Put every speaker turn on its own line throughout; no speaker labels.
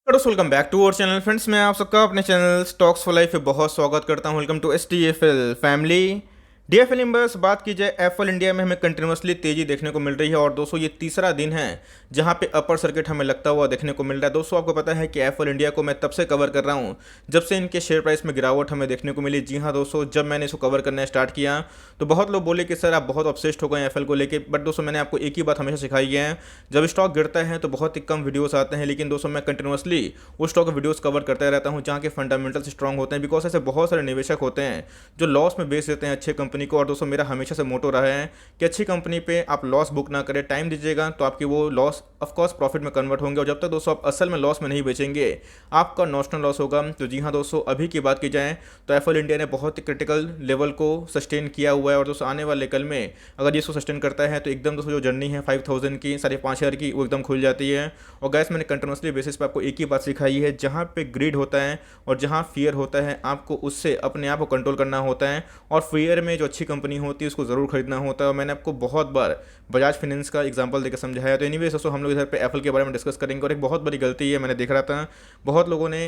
Welcome back to our channel friends. मैं आप सबका अपने चैनल स्टॉक्स फॉर लाइफ पे बहुत स्वागत करता हूं। Welcome to STFL family. DFL members, बात की जाए एफएल इंडिया में हमें कंटिन्यूसली तेजी देखने को मिल रही है और दोस्तों ये तीसरा दिन है जहां पे अपर सर्किट हमें लगता हुआ देखने को मिल रहा है। दोस्तों आपको पता है कि एफएल इंडिया को मैं तब से कवर कर रहा हूं जब से इनके शेयर प्राइस में गिरावट हमें देखने को मिली। जी हाँ दोस्तों, जब मैंने इसको कवर करना स्टार्ट किया तो बहुत लोग बोले कि सर आप बहुत ऑब्सेस्ड हो गए एफएल को लेके। बट दोस्तों मैंने आपको एक ही बात हमेशा सिखाई है, जब स्टॉक गिरता है तो बहुत ही कम वीडियोस आते हैं, लेकिन दोस्तों मैं कंटिन्यूसली उस स्टॉक वीडियोस कवर करता रहता हूं जहां के फंडामेंटल्स स्ट्रांग होते हैं। बिकॉज ऐसे बहुत सारे निवेशक होते हैं जो लॉस में बेच देते हैं अच्छे कंपनी को। और दोस्तों मेरा हमेशा से मोटो रहा है कि अच्छी कंपनी पे आप लॉस बुक ना करें, टाइम दीजिएगा तो आपकी वो लॉस ऑफकोर्स प्रॉफिट में कन्वर्ट होंगे। और जब तक दोस्तों आप असल में लॉस में नहीं बेचेंगे आपका नॉशनल लॉस होगा। तो जी हाँ दोस्तों, अभी की बात की जाए तो एफएल इंडिया ने बहुत ही क्रिटिकल लेवल को सस्टेन किया हुआ है। और दोस्तों आने वाले कल में अगर ये इसको सस्टेन करता है तो एकदम दोस्तों जो जर्नी है 5000 की 5,500 की वो एकदम खुल जाती है। और गैस मैंने कंटिन्यूसली बेसिस पे आपको एक ही बात सिखाई है, जहाँ पे ग्रीड होता है और जहाँ फियर होता है आपको उससे अपने आप को कंट्रोल करना होता है। और फियर में जो अच्छी कंपनी होती है उसको ज़रूर खरीदना होता है। और मैंने आपको बहुत बार बजाज फाइनेंस का एग्जांपल देकर समझाया। तो एनीवेज दोस्तों हम लोग इधर पे एप्पल के बारे में डिस्कस करेंगे। और एक बहुत बड़ी गलती है, मैंने देख रहा था बहुत लोगों ने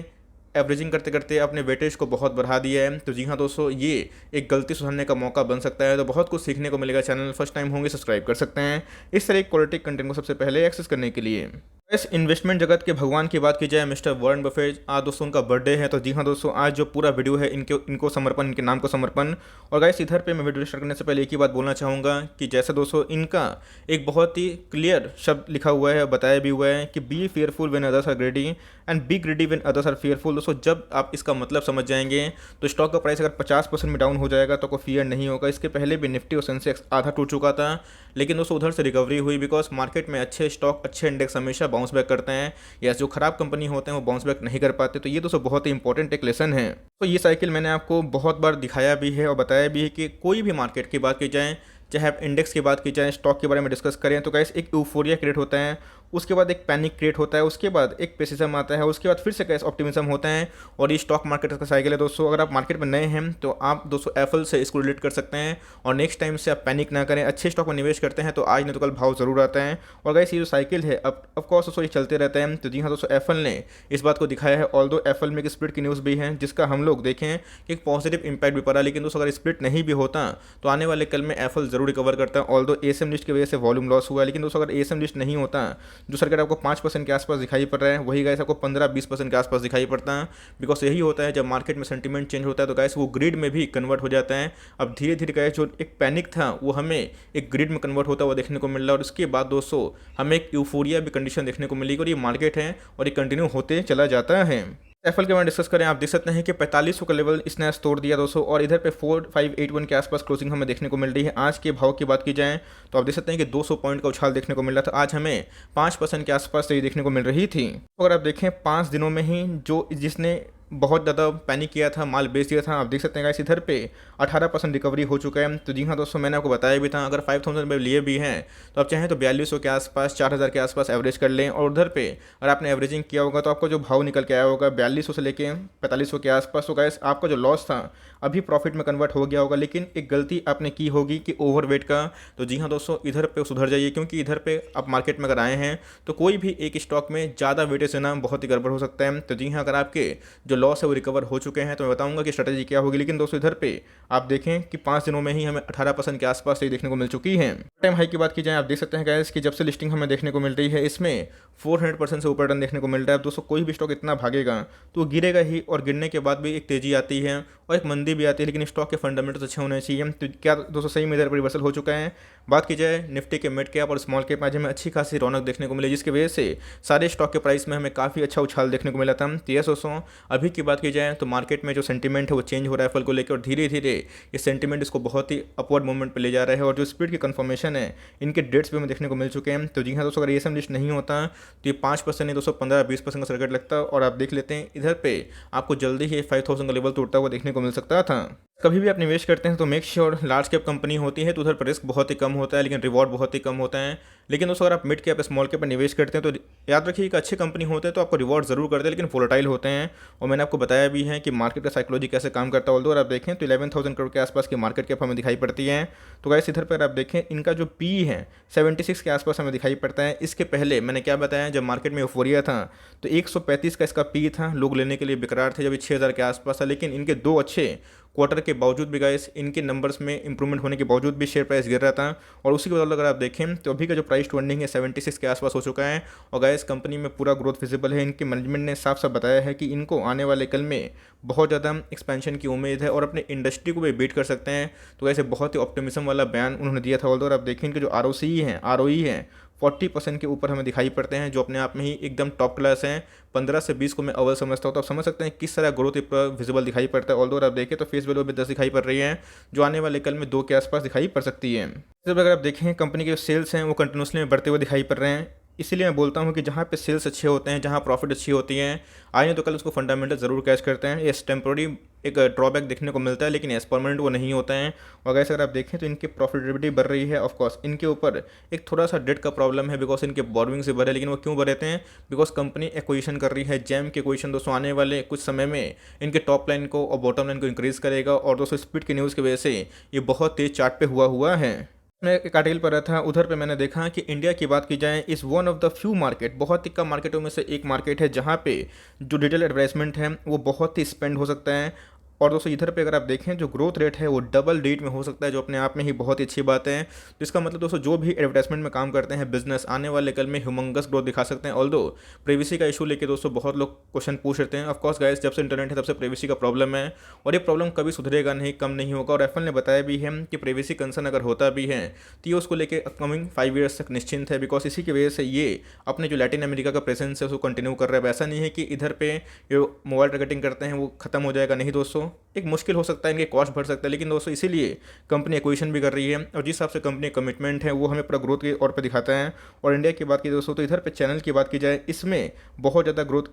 एवरेजिंग करते करते अपने वेटेज को बहुत बढ़ा दिया है। तो जी हाँ दोस्तों, ये एक गलती सुधारने का मौका बन सकता है। तो बहुत कुछ सीखने को मिलेगा। चैनल फर्स्ट टाइम होंगे सब्सक्राइब कर सकते हैं इस तरह क्वालिटी कंटेंट को सबसे पहले एक्सेस करने के लिए। इस इन्वेस्टमेंट जगत के भगवान की बात की जाए मिस्टर वॉरेन बफेट, आज दोस्तों उनका बर्थडे है। तो जी हाँ दोस्तों, आज जो पूरा वीडियो है इनको समर्पण, इनके नाम को समर्पण। और गाइस इधर पे मैं वीडियो स्टार्ट करने से पहले एक ही बात बोलना चाहूँगा कि जैसे दोस्तों इनका एक बहुत ही क्लियर शब्द लिखा हुआ है, बताया भी हुआ है कि be fearful when others are greedy and be greedy when others are fearful. दोस्तों जब आप इसका मतलब समझ जाएंगे तो स्टॉक का प्राइस अगर 50% में डाउन हो जाएगा तो कोई फियर नहीं होगा। इसके पहले भी निफ्टी और सेंसेक्स आधा टूट चुका था, लेकिन दोस्तों उधर से रिकवरी हुई। बिकॉज मार्केट में अच्छे स्टॉक, अच्छे इंडेक्स हमेशा बाउंस बैक करते हैं, या जो खराब कंपनी होते हैं वो बाउंस बैक नहीं कर पाते। तो ये दोस्तों बहुत ही इंपॉर्टेंट एक लेसन है। तो ये साइकिल मैंने आपको बहुत बार दिखाया भी है और बताया भी है कि कोई भी मार्केट की बात की जाए, चाहे आप इंडेक्स की बात की जाए, स्टॉक के बारे में डिस्कस करें, तो गाइस एक यूफोरिया क्रिएट होता है, उसके बाद एक पैनिक क्रिएट होता है, उसके बाद एक पेसिज्म आता है, उसके बाद फिर से कैसे ऑप्टिमिज्म होता है। और ये स्टॉक मार्केट का साइकिल है दोस्तों। अगर आप मार्केट में नए हैं तो आप दोस्तों एफएल से इसको रिलेट कर सकते हैं और नेक्स्ट टाइम से आप पैनिक ना करें। अच्छे स्टॉक में निवेश करते हैं तो आज नहीं तो कल भाव जरूर आता है। और गाइस ये जो साइकिल है अब ऑफकोर्स दोस्तों ये चलते रहते हैं। तो जी हाँ दोस्तों, एफएल ने इस बात को दिखाया है। ऑल्दो एफएल में एक स्प्लिट की न्यूज़ भी है जिसका हम लोग देखें कि एक पॉजिटिव इंपैक्ट भी पड़ा, लेकिन दोस्तों अगर स्प्लिट नहीं भी होता तो आने वाले कल में एफएल जरूर रिकवर करता है। ऑल्दो एसएम लिस्ट की वजह से वॉल्यूम लॉस हुआ है, लेकिन दोस्तों अगर एसएम लिस्ट नहीं होता, जो सर्किट आपको 5% के आसपास दिखाई पड़ रहा है वही गाइस आपको 15-20% के आसपास दिखाई पड़ता है। बिकॉज यही होता है जब मार्केट में सेंटीमेंट चेंज होता है तो गाइस वो ग्रिड में भी कन्वर्ट हो जाता है। अब धीरे धीरे गाइस जो एक पैनिक था वो हमें एक ग्रिड में कन्वर्ट होता हुआ देखने को मिल रहा है। और उसके बाद दोस्तों हमें एक यूफोरिया भी कंडीशन देखने को मिलेगी। और ये मार्केट है और ये कंटिन्यू होते चला जाता है। एफएल के बारे में डिस्कस करें, आप देख सकते हैं कि 4500 का लेवल इसने आज तोड़ दिया दोस्तों। और इधर पे 4581 के आसपास क्लोजिंग हमें देखने को मिल रही है। आज के भाव की बात की जाए तो आप देख सकते हैं कि 200 पॉइंट का उछाल देखने को मिल रहा था। आज हमें 5% के आसपास ये देखने को मिल रही थी। तो अगर आप देखें 5 दिनों में ही जो जिसने बहुत ज़्यादा पैनिक किया था, माल बेच दिया था, आप देख सकते हैं गाइस इधर पे 18% रिकवरी हो चुका है। तो जी हाँ दोस्तों, मैंने आपको बताया भी था अगर 5000 में लिए भी हैं तो आप चाहें तो 4200 के आसपास, 4000 के आसपास एवरेज कर लें। और उधर पे अगर आपने एवरेजिंग किया होगा तो आपको जो भाव निकल के आया होगा 4200 से लेके 4500 के आसपास। तो गाइस आपका जो लॉस था अभी प्रॉफिट में कन्वर्ट हो गया होगा, लेकिन एक गलती आपने की होगी कि ओवरवेट का। तो जी हाँ दोस्तों, इधर पे सुधर जाइए, क्योंकि इधर पे आप मार्केट में अगर आए हैं तो कोई भी एक स्टॉक में ज़्यादा वेटेज देना बहुत ही गड़बड़ हो सकता है। तो जी हाँ, अगर आपके जो लॉस है वो रिकवर हो चुके हैं तो मैं बताऊंगा कि स्ट्रेटजी क्या होगी। लेकिन दोस्तों इधर पे आप देखें कि 5 दिनों में ही हमें 18% के आसपास ये देखने को मिल चुकी है। टाइम हाई की बात की जाए, आप देख सकते हैं गाइस कि जब से लिस्टिंग हमें देखने को मिल रही है इसमें 400% से ऊपर रन देखने को मिल रहा है। दोस्तों कोई भी स्टॉक इतना भागेगा तो गिरेगा ही, और गिरने के बाद भी एक तेजी आती है और एक मंदी भी आती है, लेकिन स्टॉक के फंडामेंटल्स अच्छे होने चाहिए। तो क्या दोस्तों सही में इधर रिवर्सल हो चुका है। बात की जाए निफ्टी के मिड कैप और स्मॉल कैप आज हमें अच्छी खासी रौनक देखने को मिली, जिसकी वजह से सारे स्टॉक के प्राइस में हमें काफ़ी अच्छा उछाल देखने को मिला था। तो यस दोस्तों, अभी की बात की जाए तो मार्केट में जो सेंटीमेंट है वो चेंज हो रहा है एप्पल को लेकर, और धीरे धीरे ये सेंटीमेंट इसको बहुत ही अपवर्ड मूवमेंट पे ले जा रहा है। और जो स्पीड की कंफर्मेशन है इनके डेट्स भी हमें देखने को मिल चुके हैं। तो जी हाँ दोस्तों, अगर एसएम लिस्ट नहीं होता तो ये 5% नहीं दोस्तों 15-20% का सर्किट लगता। और आप देख लेते हैं इधर पे आपको जल्दी ही 5000 का लेवल टूटता हुआ देखने को मिल सकता था। कभी भी आप निवेश करते हैं तो make sure large cap company होती है तो उधर पर रिस्क बहुत ही कम होता है लेकिन रिवॉर्ड बहुत ही कम होता है। लेकिन दोस्तों अगर आप मिड कैप स्मॉल कैप पर निवेश करते हैं तो याद रखिए एक अच्छी कंपनी होते हैं तो आपको रिवॉर्ड जरूर करते हैं लेकिन वोलेटाइल होते हैं। और मैंने आपको बताया भी है कि मार्केट का साइकोलॉजी कैसे काम करता है। अगर आप देखें तो 11,000 करोड़ के आसपास की मार्केट कैप हमें दिखाई पड़ती है। तो गाइस इधर पर आप देखें इनका जो पी है 76 के आसपास हमें दिखाई पड़ता है। इसके पहले मैंने क्या बताया, जब मार्केट में यूफोरिया था तो 135 का इसका पी था, लोग लेने के लिए बेकरार थे जब ये 6,000 के आसपास था। लेकिन इनके दो अच्छे क्वार्टर के बावजूद भी गाइस इनके नंबर्स में इंप्रूवमेंट होने के बावजूद भी शेयर प्राइस गिर रहा था। और उसी के बदौलत अगर आप देखें तो अभी का जो प्राइस टू अर्निंग है 76 के आसपास हो चुका है। और गाइस कंपनी में पूरा ग्रोथ विजिबल है। इनके मैनेजमेंट ने साफ साफ बताया है कि इनको आने वाले कल में बहुत ज़्यादा एक्सपेंशन की उम्मीद है और अपने इंडस्ट्री को भी बीट कर सकते हैं। तो ऐसे बहुत ही ऑप्टिमिज्म वाला बयान उन्होंने दिया था। और आप देखें इनके जो आरओई है 40% के ऊपर हमें दिखाई पड़ते हैं, जो अपने आप में ही एकदम टॉप क्लास हैं। 15 से 20 को मैं अव्वल समझता हूँ। तो आप समझ सकते हैं किस तरह ग्रोथ विजिबल दिखाई पड़ता है। ऑल्दो आप देखें तो फेस वैल्यू में 10 दिखाई पड़ रही है, जो आने वाले कल में 2 के आसपास दिखाई पड़ सकती है। जब अगर आप देखें कंपनी के जो सेल्स हैं वो कंटिन्यूसली बढ़ते हुए दिखाई पड़ रहे हैं। इसीलिए मैं बोलता हूँ कि जहाँ पे सेल्स अच्छे होते हैं, जहाँ प्रॉफिट अच्छी होती हैं, आज नहीं तो कल उसको फंडामेंटल ज़रूर कैच करते हैं। ये टेम्पोररी एक ड्रॉबैक देखने को मिलता है लेकिन एस परमानेंट वो नहीं होता है। और अगर अगर आप देखें तो इनकी प्रॉफिटेबिलिटी बढ़ रही है। ऑफकोर्स इनके ऊपर एक थोड़ा सा डेट का प्रॉब्लम है बिकॉज इनके बोरोइंग से बढ़े। लेकिन वो क्यों बढ़ते हैं? बिकॉज कंपनी एक्विजिशन कर रही है। जैम के एक्विजिशन दोस्तों आने वाले कुछ समय में इनके टॉप लाइन को और बॉटम लाइन को इंक्रीज़ करेगा। और दोस्तों स्पीड की न्यूज़ की वजह से ये बहुत तेज़ चार्ट पे हुआ है। मैं एक आर्टिकल पढ़ा था, उधर पे मैंने देखा कि इंडिया की बात की जाए is one of the few market, बहुत ही कम मार्केटों में से एक मार्केट है जहाँ पे जो डिजिटल एडवर्टाइजमेंट है वो बहुत ही स्पेंड हो सकता है। और दोस्तों इधर पे अगर आप देखें जो ग्रोथ रेट है वो डबल डिजिट में हो सकता है, जो अपने आप में ही बहुत ही अच्छी बात है। तो इसका मतलब दोस्तों जो भी एडवर्टाइजमेंट में काम करते हैं बिजनेस आने वाले कल में ह्यूमंगस ग्रोथ दिखा सकते हैं। ऑल्दो प्रिवेसी का इशू लेके दोस्तों बहुत लोग क्वेश्चन पूछ रहे हैं। ऑफकोर्स गाइस जब से इंटरनेट है तब से प्रिवेसी का प्रॉब्लम है और ये प्रॉब्लम कभी सुधरेगा नहीं, कम नहीं होगा। और एफएल ने बताया भी है कि प्रिवेसी कंसर्न अगर होता भी है तो ये उसको लेके अपकमिंग 5 ईयर्स तक निश्चिंत है। बिकॉज इसी की वजह से ये अपने जो लैटिन अमेरिका का प्रेजेंस है उसको कंटिन्यू कर रहा है। ऐसा नहीं है कि इधर पे जो मोबाइल टारगेटिंग करते हैं वो खत्म हो जाएगा, नहीं दोस्तों, एक मुश्किल हो सकता है, इनके कॉस्ट बढ़ सकता है। लेकिन दोस्तों इसीलिए कंपनी एक्विजिशन भी कर रही है और जिस हिसाब से कंपनी कमिटमेंट है वो हमें पूरा ग्रोथ के और पे दिखाता है। और इंडिया की बात की दोस्तों तो इधर पे चैनल की बात की जाए इसमें बहुत ज़्यादा ग्रोथ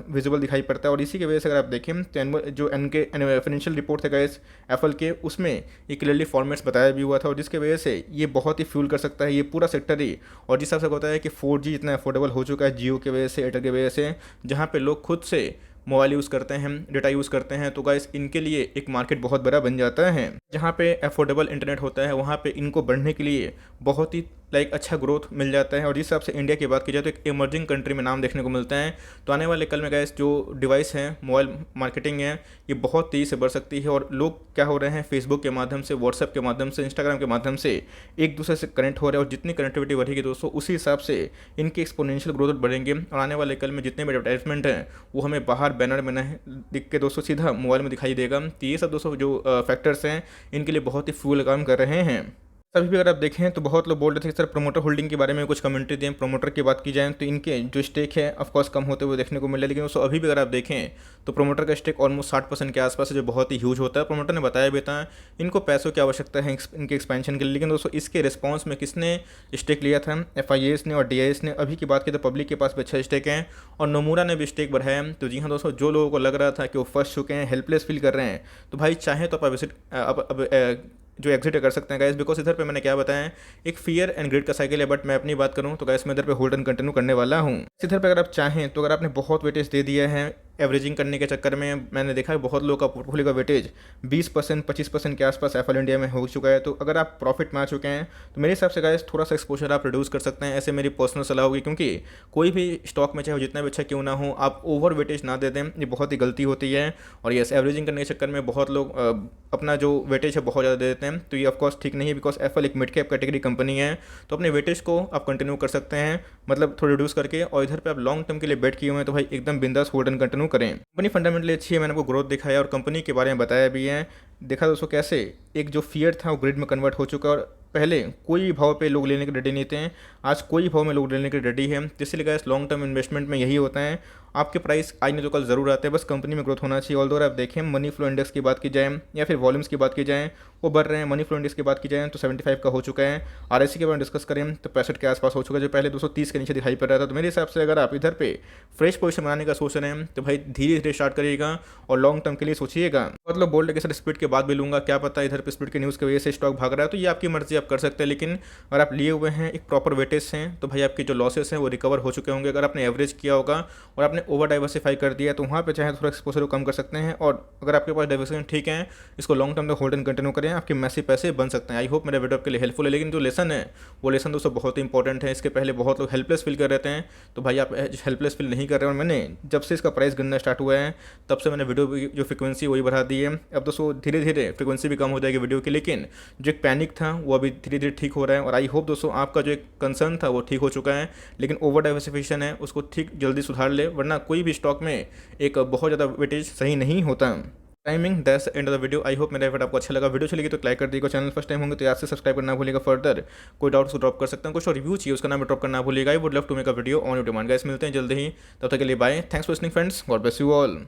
विजिबल दिखाई पड़ता है। और इसी की वजह से अगर आप देखें तो जो इनके फाइनेंशियल रिपोर्ट थे गाइस एप्पल के, उसमें ये क्लियरली फॉर्मेट्स बताया भी हुआ था और जिसकी वजह से ये बहुत ही फ्यूल कर सकता है ये पूरा सेक्टर ही। और जिस हिसाब से होता है कि 4G इतना अफोर्डेबल हो चुका है जियो की वजह से, एयरटेल की वजह से, जहाँ पे लोग खुद से मोबाइल यूज़ करते हैं, डेटा यूज़ करते हैं, तो गाइस इनके लिए एक मार्केट बहुत बड़ा बन जाता है। जहाँ पे अफोर्डेबल इंटरनेट होता है वहाँ पे इनको बढ़ने के लिए बहुत ही अच्छा ग्रोथ मिल जाता है। और जिस हिसाब से इंडिया की बात की जाए तो एक इमर्जिंग कंट्री में नाम देखने को मिलता है। तो आने वाले कल में गाइस जो डिवाइस है, मोबाइल मार्केटिंग है, ये बहुत तेज़ी से बढ़ सकती है। और लोग क्या हो रहे हैं, फेसबुक के माध्यम से, व्हाट्सएप के माध्यम से, इंस्टाग्राम के माध्यम से एक दूसरे से कनेक्ट हो रहे हैं। और जितनी कनेक्टिविटी बढ़ेगी दोस्तों उसी हिसाब से इनकी एक्सपोनेंशियल ग्रोथ बढ़ेंगे। और आने वाले कल में जितने भी एडवर्टाइजमेंट हैं वो हमें बाहर बैनर में दिख के दोस्तों सीधा मोबाइल में दिखाई देगा। तो ये सब दोस्तों जो फैक्टर्स हैं इनके लिए बहुत ही फ्यूल काम कर रहे हैं। अभी भी अगर आप देखें तो बहुत लोग बोल रहे थे कि सर प्रोमोटर होल्डिंग के बारे में कुछ कमेंट्री दें। प्रोमोटर की बात की जाए तो इनके जो स्टेक है ऑफकोर्स कम होते हुए देखने को मिला। लेकिन दोस्तों अभी भी अगर आप देखें तो प्रोमोटर का स्टेक ऑलमोस्ट 60% के आसपास है, जो बहुत ही ह्यूज होता है। प्रोमोटर ने बताया भी था इनको पैसों की आवश्यकता है इनके एक्सपेंशन के लिए। लेकिन दोस्तों इसके रिस्पॉन्स में किसने स्टेक लिया था? FIAs ने और DIS ने। अभी की बात की तो पब्लिक के पास भी अच्छा स्टेक है और नोमुरा ने भी स्टेक बढ़ाया। तो जी हाँ दोस्तों, जो लोगों को लग रहा था कि वो फंस चुके हैं, हेल्पलेस फील कर रहे हैं, तो भाई चाहे तो आप जो एग्जिट कर सकते हैं गाइस। बिकॉज इधर पे मैंने क्या बताया, एक फियर एंड ग्रिड का साइकिल है। बट मैं अपनी बात करूं तो गाइस मैं इधर पे होल्ड एंड कंटिन्यू करने वाला हूं। इधर पे अगर आप चाहें तो अगर आपने बहुत वेटेज दे दिया है एवरेजिंग करने के चक्कर में, मैंने देखा है बहुत लोगों का पोर्टफोलियो का वेटेज 20% 25% के आसपास एफएल इंडिया में हो चुका है। तो अगर आप प्रॉफिट में आ चुके हैं तो मेरे हिसाब से गाइस थोड़ा सा एक्सपोजर आप रिड्यूस कर सकते हैं। ऐसे मेरी पर्सनल सलाह होगी, क्योंकि कोई भी स्टॉक में चाहे जितना भी अच्छा क्यों ना हो आप ओवर वेटेज ना दे दें, ये बहुत ही गलती होती है। और यस, एवरेजिंग करने के चक्कर में बहुत लोग अपना जो वेटेज है बहुत ज़्यादा दे देते हैं, तो ये ऑफकोर्स ठीक नहीं है। बिकॉज एफएल एक मिड कैप कैटेगरी कंपनी है, तो अपने वेटेज को आप कंटिन्यू कर सकते हैं, मतलब थोड़ा रिड्यूस करके। और इधर पे आप लॉन्ग टर्म के लिए बेट किए हुए हैं तो भाई एकदम बिंदास होल्ड एंड कंटिन्यू करें। कंपनी फंडामेंटली अच्छी है, मैंने आपको ग्रोथ दिखाया और कंपनी के बारे में बताया भी है। देखा दोस्तों कैसे एक जो फियर था वो ग्रिड में कन्वर्ट हो चुका है। और पहले कोई भाव पे लोग लेने के रेडी नहीं थे, आज कोई भाव में लोग लेने के रेडी है। इसलिए गाइस लॉन्ग टर्म इन्वेस्टमेंट में यही होता है। आपके प्राइस आज नहीं तो कल ज़रूर आते हैं, बस कंपनी में ग्रोथ होना चाहिए। ऑल्दो आप देखें मनी फ्लो इंडेक्स की बात की जाए या फिर वॉल्यूम्स की बात की जाए, वो बढ़ रहे हैं। मनी फ्लो इंडेक्स की बात की जाए तो 75 का हो चुका है। RSI के बारे में डिस्कस करें तो 65 के आसपास हो चुका है, जो पहले 230 के नीचे दिखाई पड़ रहा था। तो मेरे हिसाब से अगर आप इधर पे फ्रेश पोजीशन बनाने का सोच रहे हैं तो भाई धीरे धीरे स्टार्ट करिएगा और लॉन्ग टर्म के लिए सोचिएगा। मतलब बोल्ड के सर स्प्लिट के बाद भी लूँगा, क्या पता इधर पे स्प्लिट की न्यूज़ की वजह से स्टॉक भाग रहा है, तो ये आपकी मर्जी, आप कर सकते हैं। लेकिन अगर आप लिए हुए हैं एक प्रॉपर वेटेज से तो भाई आपके जो लॉसेस हैं वो रिकवर हो चुके होंगे। अगर आपने एवरेज किया होगा और आपने ओवर डाइवर्सिफाई कर दिया तो वहाँ पे चाहे थोड़ा एक्सपोजर को कम कर सकते हैं। और अगर आपके पास डाइवर्सिफिकेशन ठीक है, इसको लॉन्ग टर्म तक होल्ड एंड कंटिन्यू करें, आपके मैसिव पैसे बन सकते हैं। आई होप मेरा वीडियो आपके लिए हेल्पफुल है। लेकिन जो लेसन है वो लेसन दोस्तों बहुत ही इंपॉर्टेंट है। इसके पहले बहुत लोग हेल्पलेस फील कर रहे थे, तो भाई आप हेल्पलेस फील नहीं कर रहे हैं। और मैंने जब से इसका प्राइस गिरना स्टार्ट हुआ है तब से मैंने वीडियो की जो फ्रिक्वेंसी वही बढ़ा दी है। अब दोस्तों धीरे धीरे फ्रिक्वेंसी भी कम हो जाएगी वीडियो की, लेकिन जो एक पैनिक था वो अभी धीरे धीरे ठीक हो रहा है। और आई होप दोस्तों आपका जो एक कंसर्न था वो ठीक हो चुका है। लेकिन ओवर डाइवर्सिफिकेशन है उसको ठीक जल्दी सुधार ले, वरना कोई भी स्टॉक में एक बहुत ज़्यादा वेटेज सही नहीं होता। Timing that's end of the video. I hope मेरा एफर्ट आपको अच्छा लगा। वीडियो अच्छी लगी तो लाइक कर दीजिएगा। चैनल फर्स्ट टाइम होंगे तो याद से सब्सक्राइब करना भूलिएगा। फर्दर कोई डाउट्स को ड्रॉप कर सकते हैं, कुछ और रिव्यू चाहिए उसका नाम ड्रॉप करना भूलिएगा। I would love to make a video on your demand. Guys मिलते हैं जल्द ही, तब तक के लिए bye. Thanks for listening friends, God bless you all.